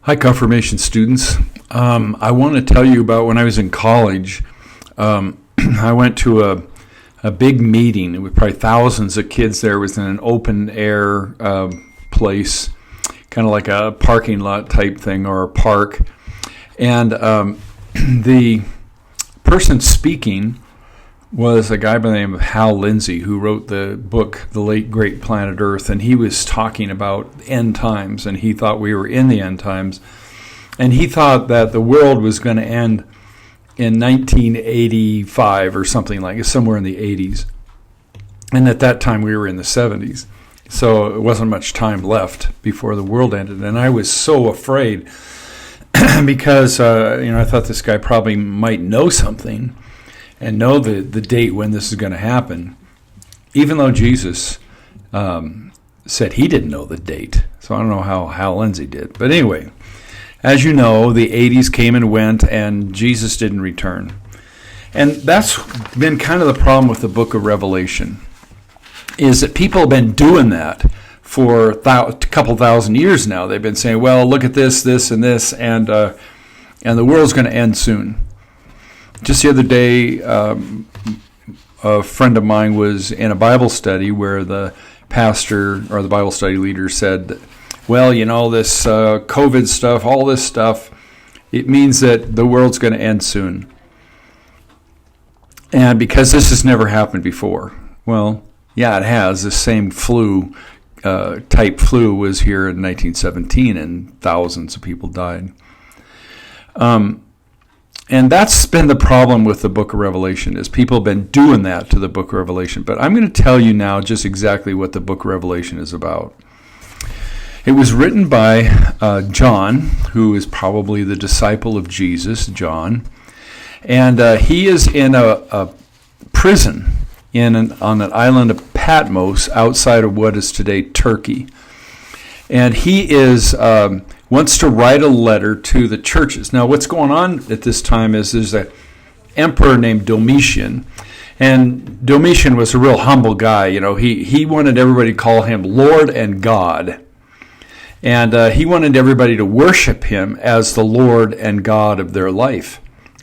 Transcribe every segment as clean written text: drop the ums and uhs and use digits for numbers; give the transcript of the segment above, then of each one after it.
Hi, confirmation students. I want to tell you about when I was in college. I went to a big meeting. It was probably thousands of kids there. It was in an open air place, kind of like a parking lot type thing or a park. And the person speaking was a guy by the name of Hal Lindsey, who wrote the book, The Late Great Planet Earth, and he was talking about end times, and he thought we were in the end times, and he thought that the world was going to end in 1985 or something like it, somewhere in the 80s, and at that time we were in the 70s, so it wasn't much time left before the world ended, and I was so afraid because I thought this guy probably might know something and know the date when this is going to happen, even though Jesus said he didn't know the date. So I don't know how Hal Lindsey did. But anyway, as you know, the 80s came and went, and Jesus didn't return. And that's been kind of the problem with the book of Revelation, is that people have been doing that for a couple thousand years now. They've been saying, well, look at this, this, and this, and the world's going to end soon. Just the other day, a friend of mine was in a Bible study where the pastor or the Bible study leader said, well, this COVID stuff, all this stuff, it means that the world's going to end soon. And because this has never happened before. Well, yeah, it has. The same type flu was here in 1917, and thousands of people died. And that's been the problem with the book of Revelation, is people have been doing that to the book of Revelation. But I'm going to tell you now just exactly what the book of Revelation is about. It was written by John, who is probably the disciple of Jesus, John. And he is in a prison on an island of Patmos outside of what is today Turkey. And he wants to write a letter to the churches. Now, what's going on at this time is there's an emperor named Domitian, and Domitian was a real humble guy. He wanted everybody to call him Lord and God, and he wanted everybody to worship him as the Lord and God of their life.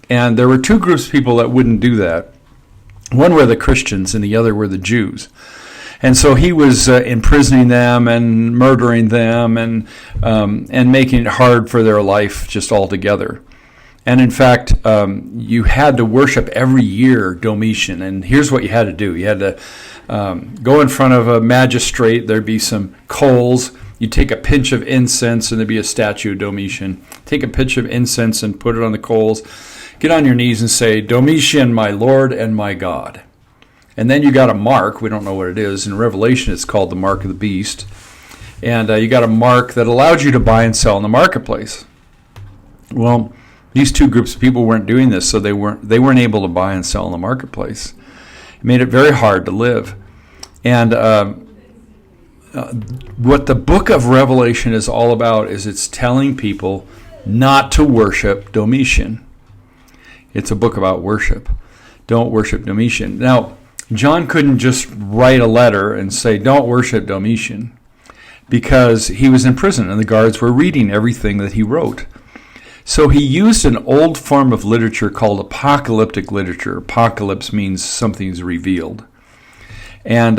And there were two groups of people that wouldn't do that. One were the Christians, and the other were the Jews. And so he was imprisoning them and murdering them and making it hard for their life just altogether. And in fact, you had to worship every year Domitian. And here's what you had to do. You had to go in front of a magistrate. There'd be some coals. You'd take a pinch of incense, and there'd be a statue of Domitian. Take a pinch of incense and put it on the coals. Get on your knees and say, Domitian, my Lord and my God. And then you got a mark. We don't know what it is. In Revelation, it's called the mark of the beast. And you got a mark that allowed you to buy and sell in the marketplace. Well, these two groups of people weren't doing this, so they weren't able to buy and sell in the marketplace. It made it very hard to live. And what the book of Revelation is all about is it's telling people not to worship Domitian. It's a book about worship. Don't worship Domitian. Now, John couldn't just write a letter and say, don't worship Domitian, because he was in prison and the guards were reading everything that he wrote. So he used an old form of literature called apocalyptic literature. Apocalypse means something's revealed. And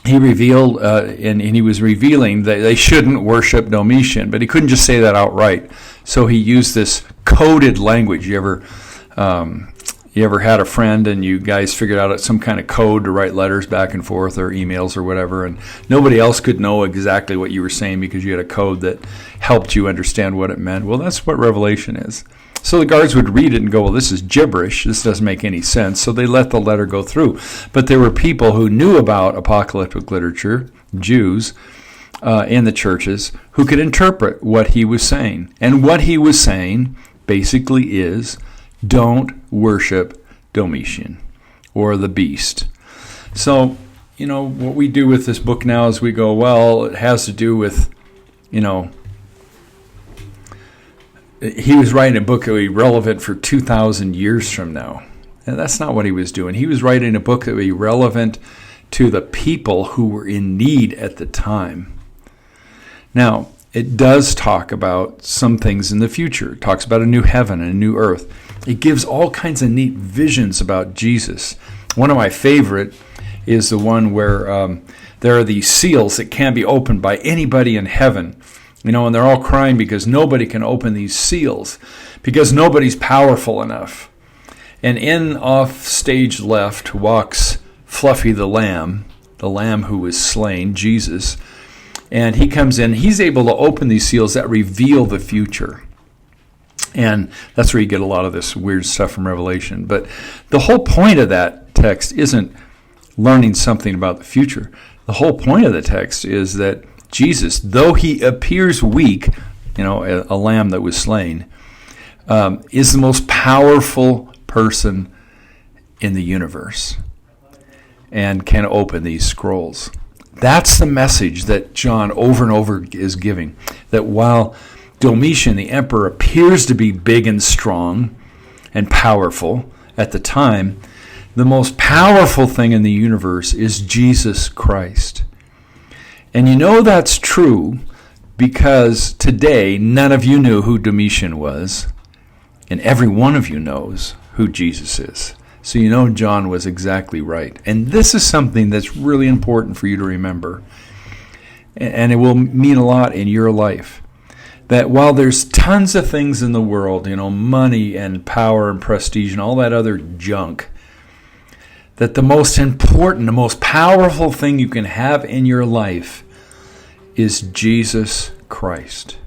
he revealed, and he was revealing that they shouldn't worship Domitian, but he couldn't just say that outright. So he used this coded language. You ever had a friend and you guys figured out some kind of code to write letters back and forth or emails or whatever, and nobody else could know exactly what you were saying because you had a code that helped you understand what it meant? Well, that's what Revelation is. So the guards would read it and go, well, this is gibberish. This doesn't make any sense. So they let the letter go through. But there were people who knew about apocalyptic literature, Jews, in the churches, who could interpret what he was saying. And what he was saying basically is, don't worship Domitian or the beast. So, what we do with this book now is we go, well, it has to do with, he was writing a book that would be relevant for 2,000 years from now. And that's not what he was doing. He was writing a book that would be relevant to the people who were in need at the time. Now, it does talk about some things in the future. It talks about a new heaven and a new earth. It gives all kinds of neat visions about Jesus. One of my favorite is the one where there are these seals that can't be opened by anybody in heaven. And they're all crying because nobody can open these seals, because nobody's powerful enough. And in off stage left walks Fluffy the lamb who was slain, Jesus. And he comes in, he's able to open these seals that reveal the future. And that's where you get a lot of this weird stuff from Revelation. But the whole point of that text isn't learning something about the future. The whole point of the text is that Jesus, though he appears weak, a lamb that was slain, is the most powerful person in the universe and can open these scrolls. That's the message that John over and over is giving, that while Domitian, the emperor, appears to be big and strong and powerful at the time, the most powerful thing in the universe is Jesus Christ. And that's true because today none of you knew who Domitian was, and every one of you knows who Jesus is. So John was exactly right. And this is something that's really important for you to remember. And it will mean a lot in your life. That while there's tons of things in the world, money and power and prestige and all that other junk, that the most important, the most powerful thing you can have in your life is Jesus Christ.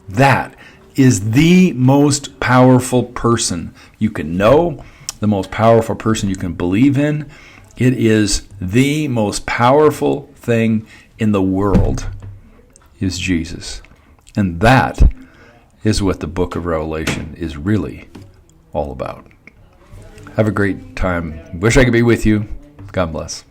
That is the most powerful person you can know, the most powerful person you can believe in. It is the most powerful thing in the world is Jesus. And that is what the book of Revelation is really all about. Have a great time. Wish I could be with you. God bless.